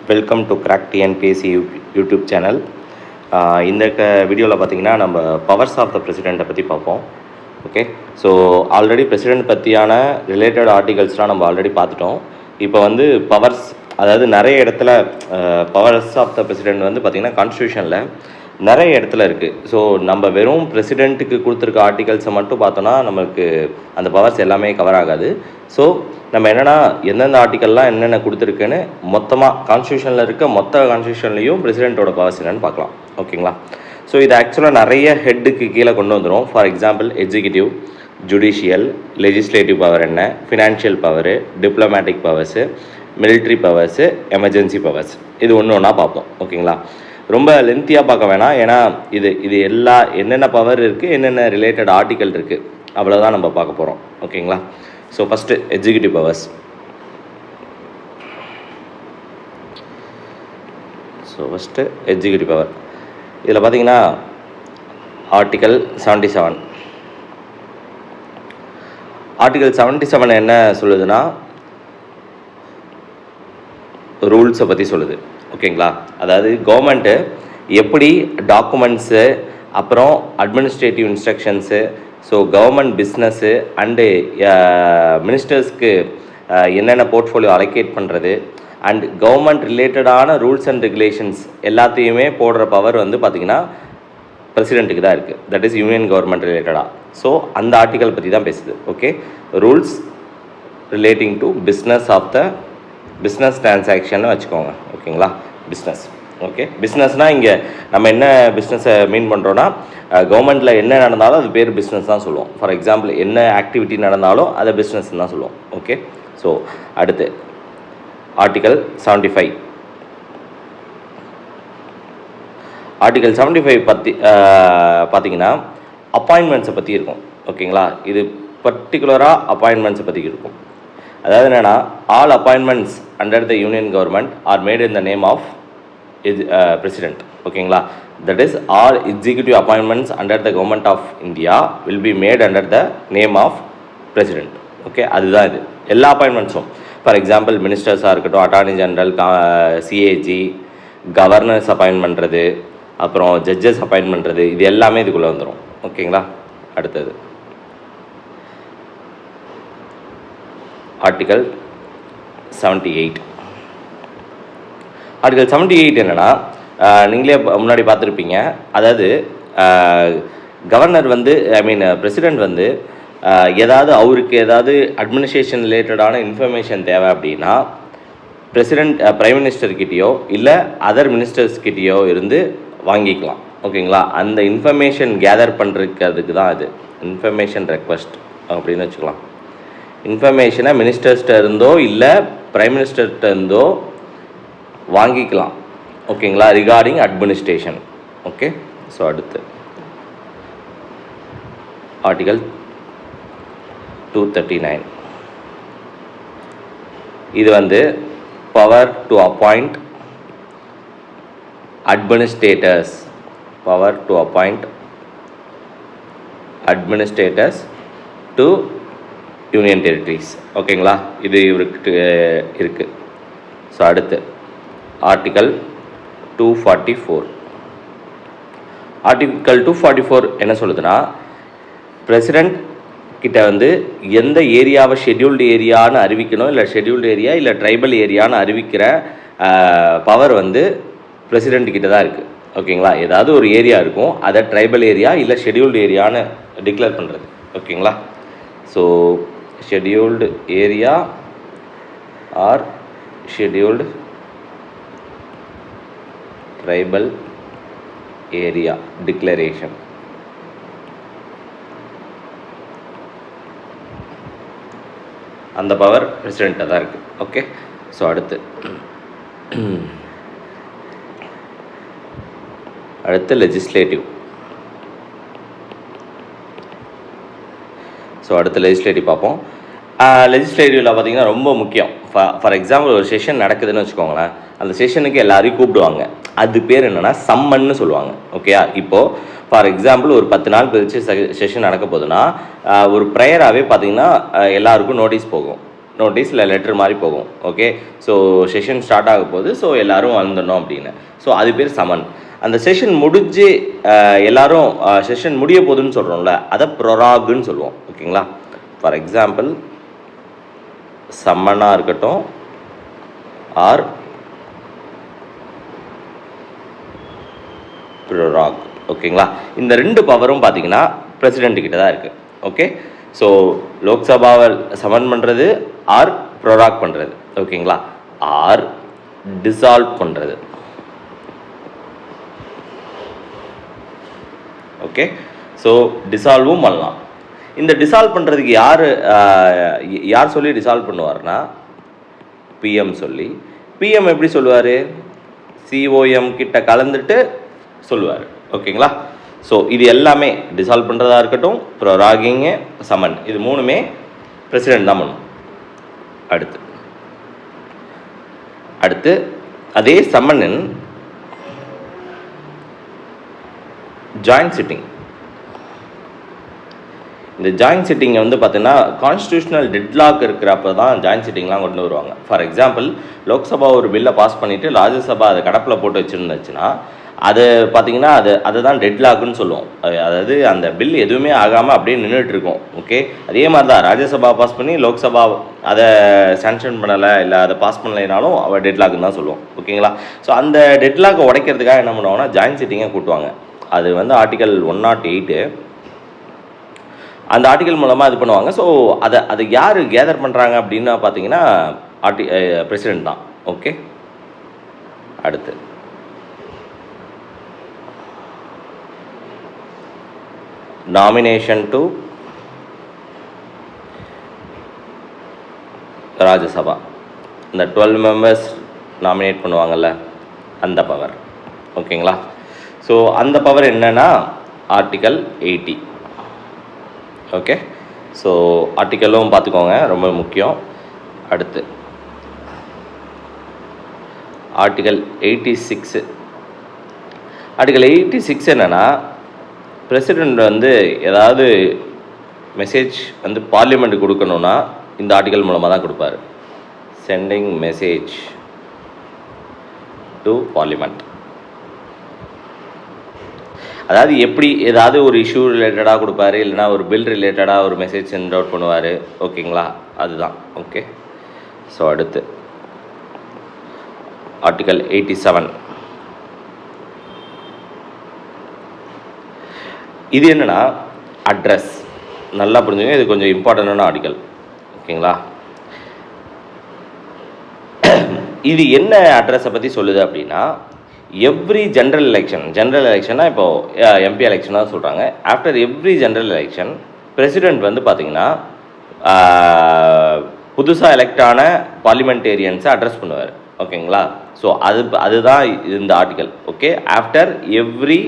Welcome to crack TNPSC YouTube channel. இந்த வீடியோவில் பார்த்தீங்கன்னா நம்ம பவர்ஸ் ஆஃப் த பிரசிடெண்ட்டை பற்றி பார்ப்போம். ஓகே, ஸோ ஆல்ரெடி பிரசிடெண்ட் பற்றியான ரிலேட்டட் ஆர்டிகல்ஸ்லாம் நம்ம ஆல்ரெடி பார்த்துட்டோம். இப்போ வந்து பவர்ஸ், அதாவது நிறைய இடத்துல பவர்ஸ் ஆஃப் த பிரசிடெண்ட் வந்து பார்த்திங்கன்னா கான்ஸ்டியூஷனில் நிறைய இடத்துல இருக்குது. ஸோ நம்ம வெறும் பிரசிடெண்ட்டுக்கு கொடுத்துருக்க ஆர்டிகல்ஸை மட்டும் பார்த்தோன்னா நம்மளுக்கு அந்த பவர்ஸ் எல்லாமே கவர் ஆகாது. ஸோ நம்ம என்னென்னா எந்தெந்த ஆர்டிக்கல்லாம் என்னென்ன கொடுத்துருக்குன்னு மொத்தமாக கான்ஸ்டியூஷனில் இருக்க மொத்த கான்ஸ்டியூஷன்லேயும் பிரசிடெண்ட்டோட பவர்ஸ் என்னென்னு பார்க்கலாம். ஓகேங்களா? ஸோ இது ஆக்சுவலாக நிறைய ஹெட்டுக்கு கீழே கொண்டு வந்துடும். For example executive, judicial, legislative power என்ன, financial power, diplomatic powers, military powers, emergency powers, இது ஒன்று ஒன்றா பார்ப்போம். ஓகேங்களா? ரொம்ப லென்த்தியாக பார்க்க வேணாம், ஏன்னா இது எல்லா என்னென்ன பவர் இருக்குது, என்னென்ன ரிலேட்டட் ஆர்டிக்கல் இருக்குது, அவ்வளோதான் நம்ம பார்க்க போகிறோம். ஓகேங்களா? So first executive powers. So first executive power. இதில் பார்த்தீங்கன்னா ஆர்டிக்கல் 77. ஆர்டிக்கல் 77 என்ன சொல்லுதுன்னா ரூல்ஸை பற்றி சொல்லுது. ஓகேங்களா? அதாவது கவர்மெண்ட்டு எப்படி டாக்குமெண்ட்ஸு, அப்புறம் administrative instructions, so government business and மினிஸ்டர்ஸ்க்கு என்னென்ன போர்ட்ஃபோலியோ அலோகேட் பண்ணுறது அண்ட் கவர்மெண்ட் ரிலேட்டடான ரூல்ஸ் அண்ட் ரெகுலேஷன்ஸ் எல்லாத்தையுமே போடுற பவர் வந்து பார்த்திங்கன்னா பிரசிடெண்ட்டுக்கு தான் இருக்குது. தட் இஸ் யூனியன் கவர்மெண்ட் ரிலேட்டடாக. ஸோ அந்த ஆர்டிக்கல் பற்றி தான் பேசுது. Okay, rules relating to business of the business transaction வச்சுக்கோங்க. ஓகேங்களா? பிஸ்னஸ். ஓகே, பிஸ்னஸ்னால் இங்கே நம்ம என்ன பிஸ்னஸை மீன் பண்ணுறோன்னா கவர்மெண்ட்டில் என்ன நடந்தாலும் அது பேர் பிஸ்னஸ் தான் சொல்லுவோம். ஃபார் எக்ஸாம்பிள் என்ன ஆக்டிவிட்டி நடந்தாலும் அதை பிஸ்னஸ் தான் சொல்லுவோம். ஓகே, ஸோ அடுத்து ஆர்டிக்கல் 75. ஆர்டிக்கல் 75 பற்றி பார்த்தீங்கன்னா அப்பாயின்மெண்ட்ஸை பற்றி இருக்கும். ஓகேங்களா? இது பர்டிகுலராக அப்பாயின்மெண்ட்ஸை பற்றி இருக்கும். அதாவது என்னென்னா all appointments under the union government are made in the name of president. ஓகேங்களா? that is all executive appointments under the government of India will be made under the name of president. Okay, அதுதான் இது எல்லா அப்பாயின்மெண்ட்ஸும். For example மினிஸ்டர்ஸாக இருக்கட்டும், attorney general, CAG, governors appoint பண்ணுறது, அப்புறம் judges appoint பண்ணுறது, இது எல்லாமே இதுக்குள்ளே வந்துடும். ஓகேங்களா? அடுத்தது ஆர்டிக்கல் 78. ஆர்டிகல் 78 என்னென்னா நீங்களே முன்னாடி பார்த்துருப்பீங்க. அதாவது கவர்னர் வந்து பிரசிடெண்ட் வந்து ஏதாவது அவருக்கு ஏதாவது அட்மினிஸ்ட்ரேஷன் ரிலேட்டடான இன்ஃபர்மேஷன் தேவை அப்படின்னா பிரசிடெண்ட் பிரைம் மினிஸ்டர்கிட்டயோ இல்லை அதர் மினிஸ்டர்ஸ்கிட்டயோ இருந்து வாங்கிக்கலாம். ஓகேங்களா? அந்த இன்ஃபர்மேஷன் கேதர் பண்ணுறதுக்கு தான் இது இன்ஃபர்மேஷன் ரெக்வஸ்ட் அப்படின்னு வச்சுக்கலாம். இன்ஃபர்மேஷனை மினிஸ்டர்ஸ்கிட்ட இருந்தோ இல்லை பிரைம் மினிஸ்டர்கிட்ட இருந்தோ வாங்கிக்கலாம். ஓகேங்களா? Regarding administration. ஓகே, ஸோ அடுத்து ஆர்டிகல் 239. இது வந்து power to appoint administrators, power to appoint administrators to union territories. ஓகேங்களா? இது இவருக்கு இருக்குது. ஸோ அடுத்து ஆர்டிக்கல் 244. ஆர்டிக்கல் 244 என்ன சொல்லுதுன்னா பிரசிடெண்ட் கிட்ட வந்து எந்த ஏரியாவை ஷெட்யூல்டு ஏரியான்னு அறிவிக்கணும், இல்லை ஷெட்யூல்டு ஏரியா இல்லை ட்ரைபல் ஏரியான்னு அறிவிக்கிற பவர் வந்து பிரசிடெண்ட் கிட்ட தான் இருக்குது. ஓகேங்களா? ஏதாவது ஒரு ஏரியா இருக்கும், அதை ட்ரைபல் ஏரியா இல்லை ஷெட்யூல்டு ஏரியான்னு டிக்ளேர் பண்ணுறது. ஓகேங்களா? So scheduled area or scheduled tribal area declaration. அந்த பவர் பிரசிடெண்ட்டாக தான் இருக்குது. ஓகே, ஸோ அடுத்து லெஜிஸ்லேட்டிவ். ஸோ அடுத்து லெஜிஸ்லேட்டிவ் பார்ப்போம். லெஜிஸ்லேட்டிவில் பார்த்தீங்கன்னா ரொம்ப முக்கியம். ஃபார் எக்ஸாம்பிள் ஒரு செஷன் நடக்குதுன்னு வச்சுக்கோங்களேன், அந்த செஷனுக்கு எல்லாரையும் கூப்பிடுவாங்க. அது பேர் என்னென்னா சம்மன்னு சொல்லுவாங்க. ஓகேயா? இப்போது ஃபார் எக்ஸாம்பிள் ஒரு 10 நாள் கழிச்சு செஷன் நடக்க போகுதுன்னா ஒரு ப்ரேயராகவே பார்த்தீங்கன்னா எல்லாருக்கும் நோட்டீஸ் போகும். நோட்டீஸ் இல்லை லெட்டர் மாதிரி போகும். ஓகே, ஸோ செஷன் ஸ்டார்ட் ஆக போகுது, ஸோ எல்லோரும் வந்துடணும் அப்படின்னு. ஸோ அது பேர் சமன். அந்த செஷன் முடிஞ்சு எல்லோரும் செஷன் முடிய போகுதுன்னு சொல்கிறோம்ல, அதை ப்ரொராகுன்னு சொல்லுவோம். ஓகேங்களா, ஃபார் எக்ஸாம்பிள் சம்மனாக இருக்கட்டும் ஆர் ப்ரொராக். ஓகேங்களா, இந்த ரெண்டு பவரும் பார்த்தீங்கன்னா பிரசிடென்ட் கிட்ட தான் இருக்குது. ஓகே, ஸோ லோக்சபாவை சமன் பண்ணுறது ஆர் ப்ரொராக் பண்ணுறது. ஓகேங்களா, ஆர் டிசால்வ் பண்ணுறது. ஓகே, ஸோ டிசால்வும் பண்ணலாம். இந்த டிசால்வ் பண்ணுறதுக்கு யார் சொல்லி டிசால்வ் பண்ணுவார்னா பிஎம் சொல்லி. பிஎம் எப்படி சொல்லுவார்? சிஓஎம் கிட்ட கலந்துட்டு சொல்லுவார். ஓகேங்களா, ஸோ இது எல்லாமே டிசால்வ் பண்ணுறதா இருக்கட்டும், ப்ரொராகிங்கு, சமன், இது மூணுமே பிரசிடென்ட் தான் பண்ணும். அடுத்து அதே சம்மனின் ஜாயிண்ட் சிட்டிங். இந்த ஜாயிண்ட் சிட்டிங்கை வந்து பார்த்தீங்கன்னா கான்ஸ்டியூஷனல் டெட்லாக் இருக்கிறப்ப தான் ஜாயிண்ட் சிட்டிங்லாம் கொண்டு வருவாங்க. ஃபார் எக்ஸாம்பிள், லோக்சபா ஒரு பில்லை பாஸ் பண்ணிவிட்டு ராஜ்யசபா அதை கடப்பில் போட்டு வச்சுருந்துச்சுன்னா அது பார்த்திங்கன்னா அதை தான் டெட்லாக்குன்னு சொல்லுவோம். அதாவது அந்த பில் எதுவுமே ஆகாமல் அப்படியே நின்றுட்டுருக்கோம். ஓகே, அதே மாதிரி தான் ராஜ்யசபா பாஸ் பண்ணி லோக்சபா அதை சாங்ஷன் பண்ணலை, இல்லை அதை பாஸ் பண்ணலைனாலும் அவள் டெட்லாக்குன்னு தான் சொல்லுவோம். ஓகேங்களா, ஸோ அந்த டெட்லாக்கை உடைக்கிறதுக்காக என்ன பண்ணுவாங்கன்னா ஜாயிண்ட் சிட்டிங்கை கூட்டுவாங்க. அது வந்து ஆர்டிகல் 108 அந்த ஆர்டிகல் மூலமாக இது பண்ணுவாங்க. ஸோ அதை யார் கேதர் பண்ணுறாங்க அப்படின்னா பார்த்தீங்கன்னா பிரசிடென்ட் தான். ஓகே, அடுத்து நாமினேஷன் டு ராஜ்யசபா. இந்த 12 மெம்பர்ஸ் நாமினேட் பண்ணுவாங்கள்ல, அந்த பவர். ஓகேங்களா, ஸோ அந்த பவர் என்னன்னா ஆர்டிகல் 80. ஓகே, ஸோ ஆர்டிக்கலும் பார்த்துக்கோங்க, ரொம்ப முக்கியம். அடுத்து ஆர்டிகல் 86. ஆர்டிகல் 86 என்னென்னா, பிரசிடெண்ட் வந்து ஏதாவது மெசேஜ் வந்து பார்லிமெண்ட்டுக்கு கொடுக்கணுன்னா இந்த ஆர்டிகல் மூலமாக தான் கொடுப்பாரு. Sending message to parliament. அதாவது எப்படி ஏதாவது ஒரு இஷ்யூ ரிலேட்டடாக கொடுப்பாரு, இல்லைனா ஒரு பில் ரிலேட்டடாக ஒரு மெசேஜ் சென்ட் அவுட் பண்ணுவார். ஓகேங்களா, அதுதான். ஓகே, ஸோ அடுத்து ஆர்டிகல் 87. இது என்னென்னா அட்ரஸ். நல்லா புரிஞ்சுங்க, இது கொஞ்சம் இம்பார்ட்டண்டான ஆர்டிகல். ஓகேங்களா, இது என்ன அட்ரஸை பற்றி சொல்லுது அப்படின்னா, எவ்ரி ஜென்ரல் எலெக்ஷன்னா இப்போது எம்பி எலெக்ஷன் தான் சொல்கிறாங்க. After every general election president வந்து பார்த்திங்கன்னா புதுசாக எலெக்டான பார்லிமெண்டேரியன்ஸை அட்ரஸ் பண்ணுவார். ஓகேங்களா, ஸோ அதுதான் இந்த article. Okay, after every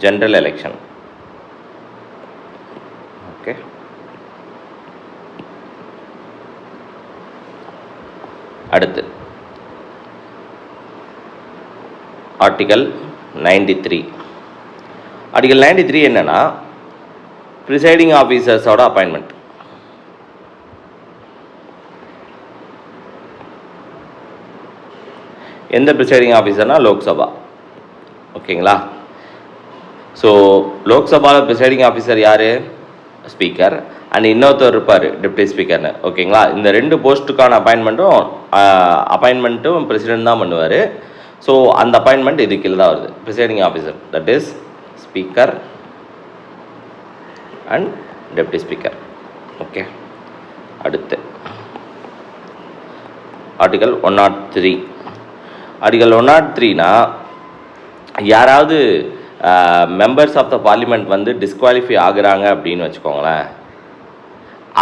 general election. Okay, அடுத்து ஆர்டிகல் 93. ஆர்டிகல் 93 என்னென்னா ப்ரிசைடிங் ஆஃபீஸர்ஸோட அப்பாயின்மெண்ட். எந்த ப்ரிசைடிங் ஆஃபீஸர்னால் லோக்சபா. ஓகேங்களா, ஸோ லோக்சபாவில் ப்ரிசைடிங் ஆஃபீஸர் யார்? ஸ்பீக்கர். அண்ட் இன்னொருத்தர் இருப்பார் டெப்டி ஸ்பீக்கர்னு. ஓகேங்களா, இந்த ரெண்டு போஸ்ட்டுக்கான அப்பாயின்மெண்ட்டும் பிரசிடெண்ட் தான் பண்ணுவார். ஸோ அந்த அப்பாயின்மெண்ட் இது கீழே தான் வருது. Presiding officer, that is speaker and deputy speaker. Okay, அடுத்து ஆர்டிகல் 103. ஆர்டிகல் 103னா யாராவது மெம்பர்ஸ் ஆஃப் த பார்லிமெண்ட் வந்து டிஸ்குவாலிஃபை ஆகுறாங்க அப்படின்னு வச்சுக்கோங்களேன்,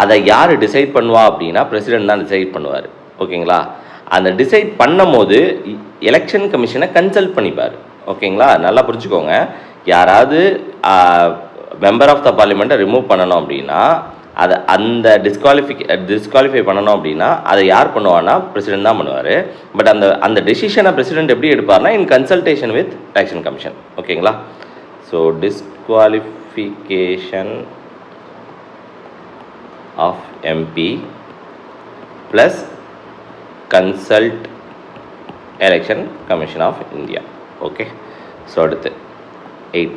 அதை யார் டிசைட் பண்ணுவா அப்படின்னா பிரசிடெண்ட் தான் டிசைட் பண்ணுவார். ஓகேங்களா, அந்த டிசைட் பண்ணும் போது எலெக்ஷன் கமிஷனை கன்சல்ட் பண்ணிப்பார். ஓகேங்களா, நல்லா புரிஞ்சுக்கோங்க. யாராவது மெம்பர் ஆஃப் த பார்லிமெண்ட்டை ரிமூவ் பண்ணணும் அப்படின்னா அதை அந்த டிஸ்குவாலிஃபை பண்ணணும் அப்படின்னா அதை யார் பண்ணுவான்னா பிரசிடெண்ட் தான் பண்ணுவார். பட் அந்த டெசிஷனை பிரசிடெண்ட் எப்படி எடுப்பார்னா in consultation with election commission. ஓகேங்களா, so disqualification of MP plus consult election commission of India. Okay, so அடுத்து 8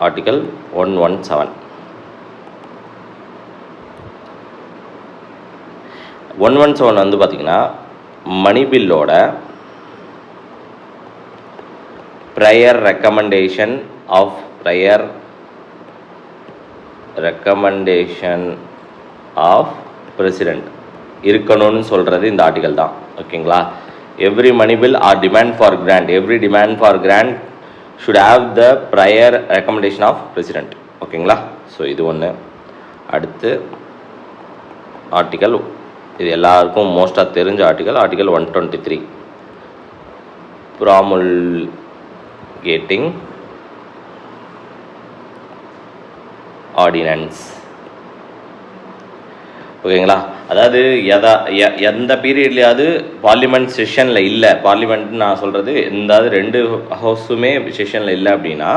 ஆர்டிகல் 117. 117 வந்து பார்த்திங்கன்னா மணி பில்லோட ப்ரையர் ரெக்கமெண்டேஷன் ஆஃப் பிரசிடெண்ட் இருக்கணும்னு சொல்கிறது இந்த ஆர்டிகல் தான். ஓகேங்களா? Every money bill or demand for grant should have the prior recommendation of president. ஓகேங்களா? ஸோ இது ஒன்று. அடுத்து ஆர்டிகல், இது எல்லாருக்கும் மோஸ்ட்டாக தெரிஞ்ச ஆர்டிகல் 123 promulgating ordinance. ஓகேங்களா? அதாவது எந்த பீரியட்லையாவது பார்லிமெண்ட் செஷனில் இல்லை, பார்லிமெண்ட்னு நான் சொல்கிறது எந்தாவது 2 ஹவுஸுமே செஷனில் இல்லை அப்படின்னா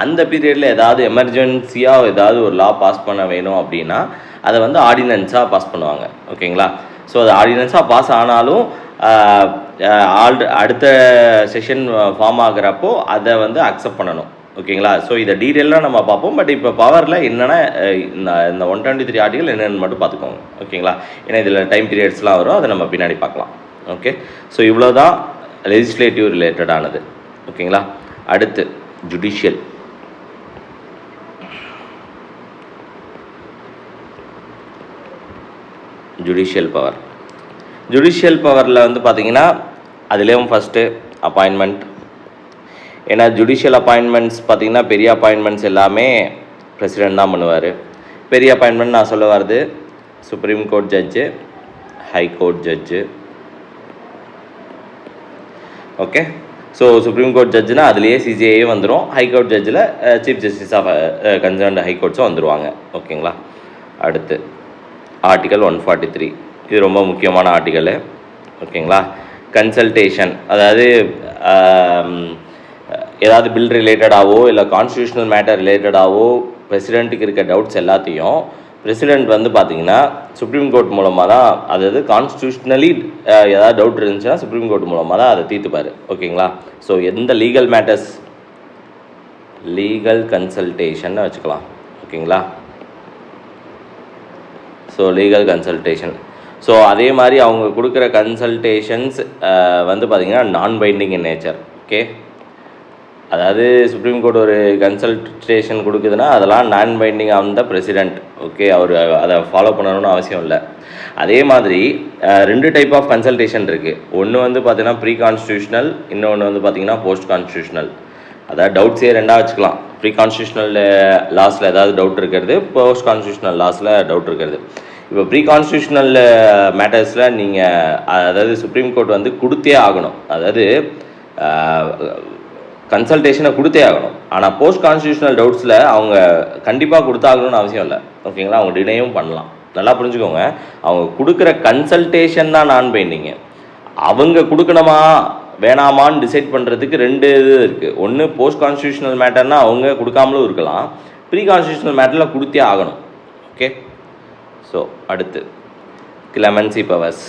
அந்த பீரியடில் ஏதாவது எமர்ஜென்சியாக ஏதாவது ஒரு லா பாஸ் பண்ண வேணும் அப்படின்னா அதை வந்து ஆர்டினன்ஸாக பாஸ் பண்ணுவாங்க. ஓகேங்களா? ஸோ அது ஆர்டினன்ஸாக பாஸ் ஆனாலும் அடுத்த செஷன் ஃபார்ம் ஆகிறப்போ அதை வந்து அக்செப்ட் பண்ணணும். ஓகேங்களா? ஸோ இதை டீட்டெயிலாக நம்ம பார்ப்போம். பட் இப்போ பவரில் என்னென்னா இந்த 123 ஆர்டிகல் என்னென்னு மட்டும் பார்த்துக்கோங்க. ஓகேங்களா? ஏன்னா இதில் டைம் பீரியட்ஸ்லாம் வரும், அதை நம்ம பின்னாடி பார்க்கலாம். ஓகே, ஸோ இவ்வளோ தான் லெஜிஸ்லேட்டிவ் ரிலேட்டடானது. ஓகேங்களா? அடுத்து ஜுடிஷியல். ஜுடிஷியல் பவரில் வந்து பார்த்திங்கன்னா அதுலேயும் ஃபஸ்ட்டு அப்பாயின்மெண்ட். ஏன்னா ஜுடிஷியல் அப்பாயின்மெண்ட்ஸ் பார்த்திங்கன்னா பெரிய அப்பாயின்மெண்ட்ஸ் எல்லாமே பிரசிடெண்ட் தான் பண்ணுவார். பெரிய அப்பாயின்மெண்ட் நான் சொல்ல வர்றது Supreme Court judge, high court judge. Okay, so Supreme Court ஜட்ஜுனா அதுலேயே சிஜிஐயே வந்துடும். ஹை கோர்ட் ஜட்ஜில் chief justice of concerned high கோர்ட்ஸும் வந்துடுவாங்க. ஓகேங்களா? அடுத்து ஆர்டிகல் 143, இது ரொம்ப முக்கியமான ஆர்டிக்கலு. ஓகேங்களா? கன்சல்டேஷன், அதாவது ஏதாவது பில் ரிலேட்டடாகவோ இல்லை கான்ஸ்டியூஷனல் மேட்டர் ரிலேட்டடாகவோ பிரசிடெண்ட்டுக்கு இருக்க டவுட்ஸ் எல்லாத்தையும் பிரசிடெண்ட் வந்து பார்த்திங்கன்னா சுப்ரீம் கோர்ட் மூலமாக தான், அதாவது கான்ஸ்டியூஷனலி ஏதாவது டவுட் இருந்துச்சுன்னா சுப்ரீம் கோர்ட் மூலமாக தான் அதை தீர்த்துப்பார். ஓகேங்களா? ஸோ எந்த லீகல் மேட்டர்ஸ், லீகல் கன்சல்டேஷன் வச்சுக்கலாம். ஓகேங்களா? So legal consultation. ஸோ அதே மாதிரி அவங்க கொடுக்குற கன்சல்டேஷன்ஸ் வந்து பார்த்திங்கன்னா நான் பைண்டிங் இன் நேச்சர். ஓகே, அதாவது சுப்ரீம் கோர்ட் ஒரு கன்சல்டேஷன் கொடுக்குதுன்னா அதெல்லாம் நான் binding on the president. Okay, அவர் அதை ஃபாலோ பண்ணணும்னு அவசியம் இல்லை. அதே மாதிரி 2 டைப் ஆஃப் கன்சல்டேஷன் இருக்குது. ஒன்று வந்து பார்த்திங்கன்னா ப்ரீ கான்ஸ்டியூஷனல், இன்னொன்று வந்து பார்த்திங்கன்னா போஸ்ட் கான்ஸ்டியூஷனல். அதாவது டவுட்ஸே 2ஆக வச்சுக்கலாம். ப்ரீ கான்ஸ்டியூஷனல் லாஸில் ஏதாவது டவுட் இருக்கிறது, போஸ்ட் கான்ஸ்டியூஷனல் லாஸில் டவுட் இருக்கிறது. இப்போ ப்ரீ கான்ஸ்டியூஷனல் மேட்டர்ஸில் நீங்கள் அதாவது சுப்ரீம் கோர்ட் வந்து கொடுத்தே ஆகணும், அதாவது கன்சல்டேஷனை கொடுத்தே ஆகணும். ஆனால் போஸ்ட் கான்ஸ்டியூஷனல் டவுட்ஸில் அவங்க கண்டிப்பாக கொடுத்தாகணும்னு அவசியம் இல்லை. ஓகேங்களா? அவங்க டினையும் பண்ணலாம். நல்லா புரிஞ்சுக்கோங்க, அவங்க கொடுக்குற கன்சல்டேஷன் தான் நான் பைண்டிங்க. அவங்க கொடுக்கணுமா வேணாமான்னு டிசைட் பண்ணுறதுக்கு 2 இது இருக்குது. ஒன்று போஸ்ட் கான்ஸ்டியூஷனல் மேட்டர்னால் அவங்க கொடுக்காமலும் இருக்கலாம், ப்ரீ கான்ஸ்டியூஷனல் மேட்டரில் கொடுத்தே ஆகணும். ஓகே, ஸோ அடுத்து கிளெமென்சி பவர்ஸ்.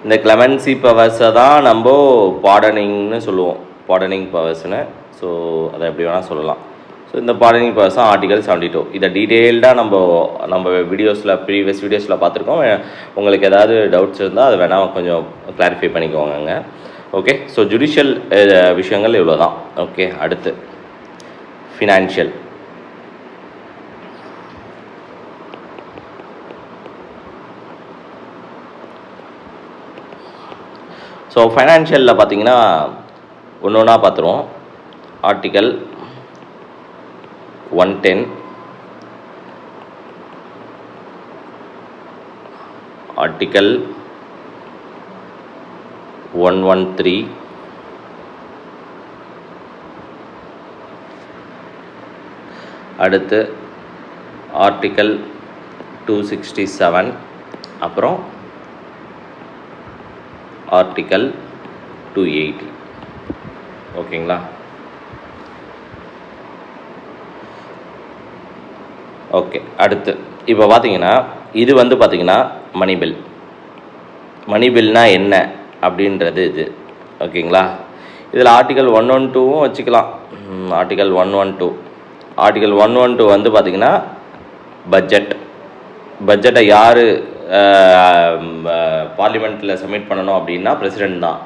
இந்த கிளெமென்சி பவர்ஸை தான் நம்ம பார்டனிங்னு சொல்லுவோம், பார்டனிங் பவர்ஸ்னு. ஸோ அதை எப்படி வேணால் சொல்லலாம். ஸோ இந்த பார்டனிங் பவர்ஸ் தான் ஆர்டிகல் 72. இதை டீட்டெயில்டாக நம்ம வீடியோஸில் ப்ரீவியஸ் வீடியோஸில் பார்த்துருக்கோம். உங்களுக்கு ஏதாவது டவுட்ஸ் இருந்தால் அதை வேணால் கொஞ்சம் கிளாரிஃபை பண்ணிக்கோங்க. ஓகே, ஸோ ஜுடிஷியல் விஷயங்கள் இவ்வளோ தான். ஓகே, அடுத்து ஃபினான்ஷியல். ஸோ ஃபைனான்ஷியலில் பார்த்தீங்கன்னா ஒன்று ஒன்றா பார்த்துருவோம். ஆர்டிகல் 110, ஆர்டிகல் 113, அடுத்து ஆர்டிகல் 267, அப்புறம் ஆர்டிகல் 280. ஓகேங்களா? ஓகே, அடுத்து இப்போ பார்த்தீங்கன்னா இது வந்து பார்த்தீங்கன்னா மணி பில். மணி பில்னா என்ன அப்படின்றது இது. ஓகேங்களா, இதில் ஆர்டிகல் 112 வச்சுக்கலாம். ஆர்டிகல் 112 வந்து பார்த்திங்கன்னா பட்ஜெட்டை யார் பார்லிமெண்ட்டில் சப்மிட் பண்ணணும் அப்படின்னா பிரசிடெண்ட் தான்.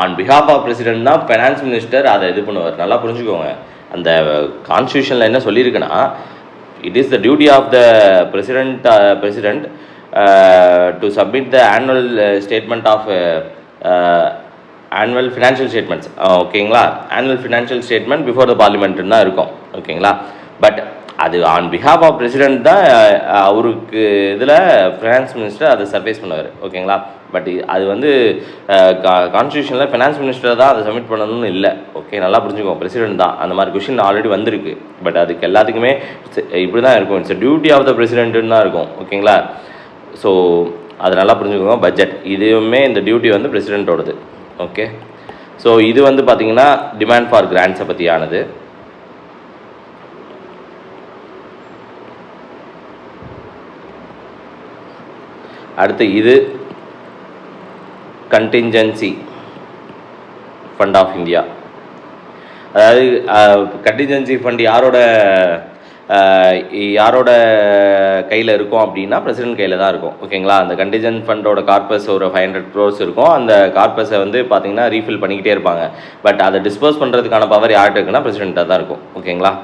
ஆன் பிஹாஃப் ஆஃப் பிரசிடெண்ட் தான் ஃபைனான்ஸ் மினிஸ்டர் அதை இது பண்ணுவார். நல்லா புரிஞ்சுக்கோங்க, அந்த கான்ஸ்டியூஷனில் என்ன சொல்லியிருக்குன்னா, it is the duty of the president to submit the annual statement of annual financial statements. ஓகேங்களா, annual financial statement before the parliament தான் இருக்கும். ஓகேங்களா, பட் அது ஆன் பிஹாஃப் ஆஃப் பிரசிடெண்ட் தான் அவருக்கு இதில் ஃபினான்ஸ் மினிஸ்டர் அதை சர்ஃபேஸ் பண்ணுவார். ஓகேங்களா, பட் அது வந்து கான்ஸ்டியூஷனில் ஃபினான்ஸ் மினிஸ்டர் தான் அதை சப்மிட் பண்ணணும்னு இல்லை. ஓகே, நல்லா புரிஞ்சுக்கோங்க, பிரசிடெண்ட் தான். அந்த மாதிரி கொஷின் ஆல்ரெடி வந்திருக்கு. பட் அதுக்கு எல்லாத்துக்குமே இப்படி தான் இருக்கும், இட்ஸ் டியூட்டி ஆஃப் த பிரசிடென்ட்னு தான் இருக்கும். ஓகேங்களா, ஸோ அது நல்லா புரிஞ்சுக்கோங்க. பட்ஜெட் இதுவுமே இந்த டியூட்டி வந்து பிரசிடெண்ட்டோடது. ஓகே, ஸோ இது வந்து பார்த்திங்கன்னா டிமாண்ட் ஃபார் கிராண்ட்ஸை பற்றியானது. அடுத்து இது கண்டின்ஜென்சி ஃபண்ட் ஆஃப் இந்தியா. அதாவது கண்டின்ஜென்சி ஃபண்ட் யாரோட கையில் இருக்கும் அப்படின்னா பிரசிடென்ட் கையில் தான் இருக்கும். ஓகேங்களா, அந்த கண்டின்ஜென்ட் ஃபண்டோட கார்பஸ் ஒரு 500 crores இருக்கும். அந்த கார்பஸை வந்து பார்த்திங்கன்னா ரீஃபில் பண்ணிக்கிட்டே இருப்பாங்க. பட் அதை டிஸ்போஸ் பண்ணுறதுக்கான பவர் யார்கிட்ட இருக்குன்னா பிரசிடெண்ட்டாக தான் இருக்கும். ஓகேங்களா,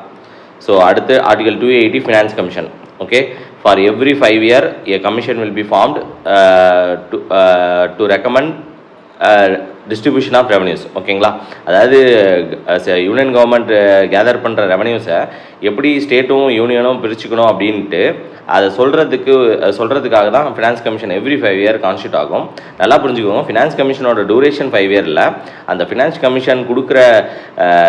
ஸோ அடுத்து article 280 finance commission. Okay, for every 5 years a commission will be formed to recommend distribution of revenues. ஓகேங்களா, அதாவது யூனியன் கவர்மெண்ட் கேதர் பண்ணுற ரெவன்யூஸை எப்படி ஸ்டேட்டும் யூனியனும் பிரிச்சுக்கணும் அப்படின்ட்டு அதை சொல்கிறதுக்காக தான் finance commission every 5 years constitute ஆகும். நல்லா புரிஞ்சுக்கோங்க, ஃபினான்ஸ் கமிஷனோட டூரேஷன் 5 years. அந்த ஃபினான்ஸ் கமிஷன் கொடுக்குற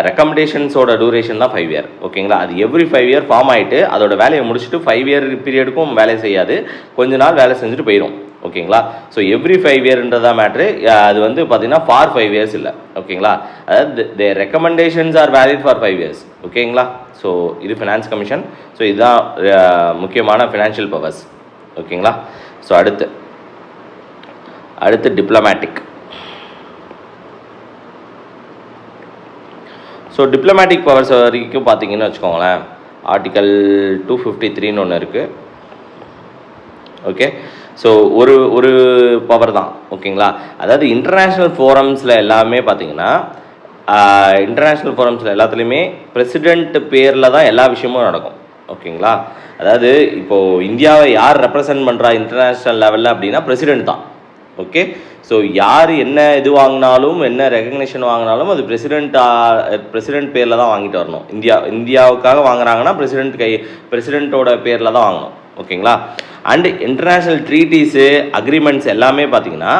ரெக்கமெண்டேஷன்ஸோட டூரேஷன் தான் 5 years. ஓகேங்களா, அது எவ்ரி 5 years ஃபார்ம் ஆகிட்டு அதோட வேலையை முடிச்சுட்டு 5 year பீரியடுக்கும் வேலை செய்யாது, கொஞ்ச நாள் வேலை செஞ்சுட்டு போயிடும். ஓகேங்களா, ஸோ எவ்ரி 5 yearன்றதா மேட்ரு. அது வந்து பார்த்தீங்கன்னா ஃபார் 5 years இல்லை. ஓகேங்களா, அதாவது the recommendations are valid for 5 years. ஓகேங்களா, ஸோ இது ஃபினான்ஸ் கமிஷன். ஸோ இதுதான் முக்கியமான ஃபினான்ஷியல் பவர்ஸ். ஓகேங்களா, ஸோ அடுத்து டிப்ளமேட்டிக். ஸோ டிப்ளமேட்டிக் பவர்ஸ் வரைக்கும் பார்த்தீங்கன்னு வச்சுக்கோங்களேன், ஆர்டிக்கல் 253 ஒன்று இருக்குது. ஓகே, ஸோ ஒரு பவர் தான். ஓகேங்களா, அதாவது இன்டர்நேஷ்னல் ஃபோரம்ஸில் எல்லாமே பார்த்தீங்கன்னா இன்டர்நேஷ்னல் ஃபோரம்ஸில் எல்லாத்துலேயுமே பிரசிடெண்ட் பேரில் தான் எல்லா விஷயமும் நடக்கும். ஓகேங்களா, அதாவது இப்போது இந்தியாவை யார் ரெப்ரசன்ட் பண்ணுறா இன்டர்நேஷ்னல் லெவலில் அப்படின்னா பிரசிடெண்ட் தான். ஓகே, ஸோ யார் என்ன இது வாங்கினாலும் என்ன ரெகக்னேஷன் வாங்கினாலும் அது பிரசிடெண்ட் பேரில் தான் வாங்கிட்டு வரணும். இந்தியாவுக்காக வாங்குறாங்கன்னா பிரசிடெண்ட்டோட பேரில் தான் வாங்கணும். ஓகேங்களா, அண்டு இன்டர்நேஷ்னல் ட்ரீட்டிஸு அக்ரிமெண்ட்ஸ் எல்லாமே பார்த்தீங்கன்னா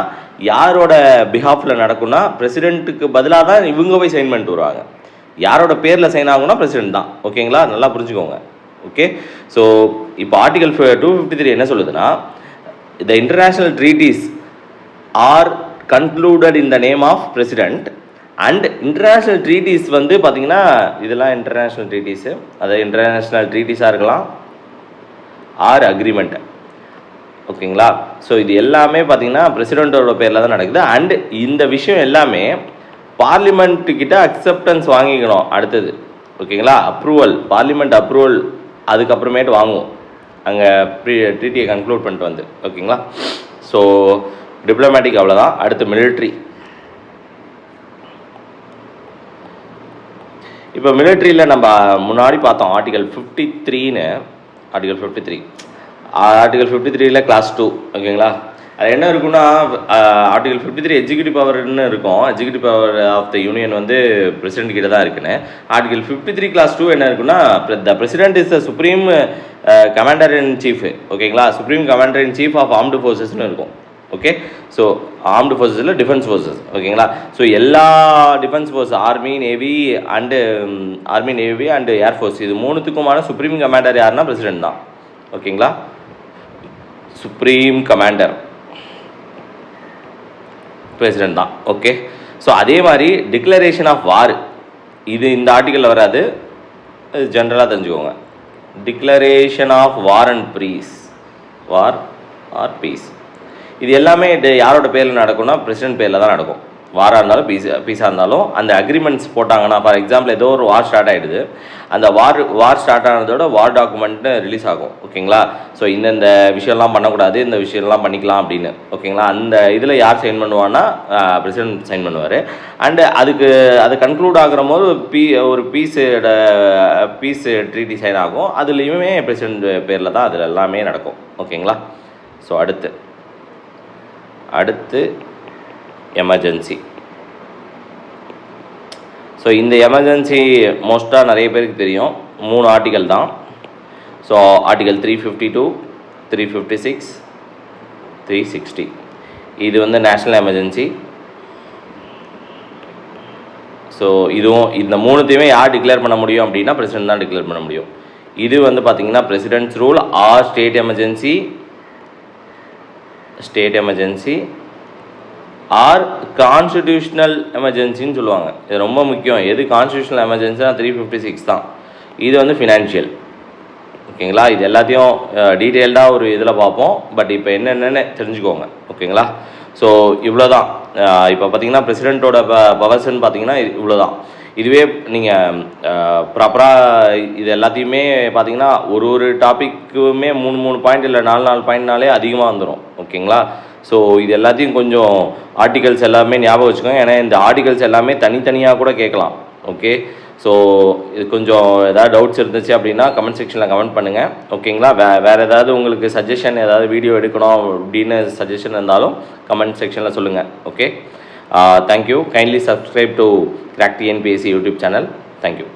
யாரோட பிஹாஃபில் நடக்கும்னா பிரசிடெண்ட்டுக்கு பதிலாக தான் இவங்க போய் சைன் பண்ணிட்டு வருவாங்க. யாரோட பேரில் சைன் ஆகும்னா பிரசிடெண்ட் தான். ஓகேங்களா, நல்லா புரிஞ்சுக்கோங்க. ஓகே, ஸோ இப்போ ஆர்டிகல் 253 என்ன சொல்லுதுன்னா, the international treaties are concluded in the name of president. And international treaties வந்து பார்த்தீங்கன்னா இதெல்லாம் இன்டர்நேஷ்னல் ட்ரீட்டிஸு, அதாவது இன்டர்நேஷ்னல் ட்ரீட்டிஸாக இருக்கலாம் ஆர் அக்ரிமெண்ட். ஓகேங்களா, ஸோ இது எல்லாமே பார்த்தீங்கன்னா பிரசிடெண்ட்டோட பேரில் தான் நடக்குது. அண்டு இந்த விஷயம் எல்லாமே பார்லிமெண்ட்டுக்கிட்ட அக்செப்டன்ஸ் வாங்கிக்கணும் அடுத்தது. ஓகேங்களா, அப்ரூவல், பார்லிமெண்ட் அப்ரூவல் அதுக்கப்புறமேட்டு வாங்குவோம் அங்கே ட்ரீட்டியை கன்க்ளூட் பண்ணிட்டு வந்து. ஓகேங்களா, ஸோ டிப்ளமேட்டிக் அவ்வளோதான். அடுத்து மிலிட்ரி. இப்போ மிலிட்ரியில் நம்ம முன்னாடி பார்த்தோம் ஆர்டிகல் 53. Article 53 clause 2. ஓகேங்களா, அது என்ன இருக்குன்னா ஆர்டிகல் 53 எக்ஸிக்யூட்டிவ் பவர்னு இருக்கும். Executive power of the union வந்து பிரசிடென்ட் கிட்ட தான் இருக்குன்னு. ஆர்டிகல் 53 கிளாஸ் 2 என்ன இருக்குன்னா, the president is the supreme commander in chief. ஓகேங்களா, supreme commander in chief of armed ஃபோர்ஸஸ்னு இருக்கும். ஓகே, ஸோ ஆர்ம்டு ஃபோர்ஸஸில் டிஃபென்ஸ் ஃபோர்ஸஸ். ஓகேங்களா, ஸோ எல்லா defence force army navy and air force இது மூணுத்துக்குமான சுப்ரீம் கமாண்டர் யாருன்னா பிரசிடென்ட் தான். ஓகேங்களா, சுப்ரீம் கமாண்டர் பிரசிடென்ட் தான். ஓகே, ஸோ அதே மாதிரி டிக்ளரேஷன் ஆஃப் வார் இது இந்த ஆர்டிக்கலில் வராது, ஜென்ரலாக தெரிஞ்சுக்கோங்க. Declaration of war and peace, war or peace. இது எல்லாமே யாரோட பேரில் நடக்கும்னா பிரசிடென்ட் பேரில் தான் நடக்கும். வாராக இருந்தாலும் பீஸாக இருந்தாலும் அந்த அக்ரிமெண்ட்ஸ் போட்டாங்கன்னா, ஃபார் எக்ஸாம்பிள் ஏதோ ஒரு வார் ஸ்டார்ட் ஆகிடுது, அந்த வார் ஸ்டார்ட் ஆனதோட வார் டாக்குமெண்ட்டு ரிலீஸ் ஆகும். ஓகேங்களா? ஸோ இந்த விஷயம்லாம் பண்ணக்கூடாது, இந்த விஷயம்லாம் பண்ணிக்கலாம் அப்படின்னு. ஓகேங்களா? அந்த இதில் யார் சைன் பண்ணுவான்னா பிரசிடென்ட் சைன் பண்ணுவார். அண்டு அது கன்க்ளூட் ஆகிற போது ஒரு பீஸ் ட்ரீட்டி சைன் ஆகும். அதுலேயுமே பிரசிடென்ட் பேரில் தான் அதில் எல்லாமே நடக்கும். ஓகேங்களா? ஸோ அடுத்து எமர்ஜென்சி. ஸோ இந்த எமர்ஜென்சி மோஸ்ட்டாக நிறைய பேருக்கு தெரியும். 3 ஆர்டிகல் தான். So article 352, 356, 360. இது வந்து நேஷ்னல் எமர்ஜென்சி. ஸோ இதுவும் இந்த 3த்தையுமே யார் டிக்ளேர் பண்ண முடியும் அப்படின்னா பிரசிடென்ட் தான் டிக்ளேர் பண்ண முடியும். இது வந்து பார்த்திங்கன்னா president's rule or state emergency or constitutional எமர்ஜென்சின்னு சொல்லுவாங்க. இது ரொம்ப முக்கியம். எது கான்ஸ்டியூஷனல் எமர்ஜென்சினா 356 தான். இது வந்து ஃபினான்ஷியல். ஓகேங்களா? இது எல்லாத்தையும் டீட்டெயில்டாக ஒரு இதில் பார்ப்போம். பட் இப்போ என்னென்னு தெரிஞ்சுக்கோங்க. ஓகேங்களா? ஸோ இவ்வளோ தான். இப்போ பார்த்தீங்கன்னா பிரசிடெண்ட்டோட பவர்ஸ்ன்னு பார்த்தீங்கன்னா இவ்வளோ தான். இதுவே நீங்கள் ப்ராப்பராக இது எல்லாத்தையுமே பார்த்தீங்கன்னா ஒரு டாப்பிக்குமே 3 பாயிண்ட் இல்லை 4 பாயிண்ட்னாலே அதிகமாக வந்துடும். ஓகேங்களா? ஸோ இது எல்லாத்தையும் கொஞ்சம் ஆர்டிகல்ஸ் எல்லாமே ஞாபகம் வச்சுக்கோங்க. ஏன்னா இந்த ஆர்டிகல்ஸ் எல்லாமே தனித்தனியாக கூட கேட்கலாம். ஓகே? ஸோ இது கொஞ்சம் ஏதாவது டவுட்ஸ் இருந்துச்சு அப்படின்னா கமெண்ட் செக்ஷனில் கமெண்ட் பண்ணுங்கள். ஓகேங்களா? வேறு ஏதாவது உங்களுக்கு சஜஷன், ஏதாவது வீடியோ எடுக்கணும் அப்படின்னு சஜஷன் இருந்தாலும் கமெண்ட் செக்ஷனில் சொல்லுங்கள். Okay? Thank you. Kindly subscribe to crack TNPSC YouTube channel. Thank you.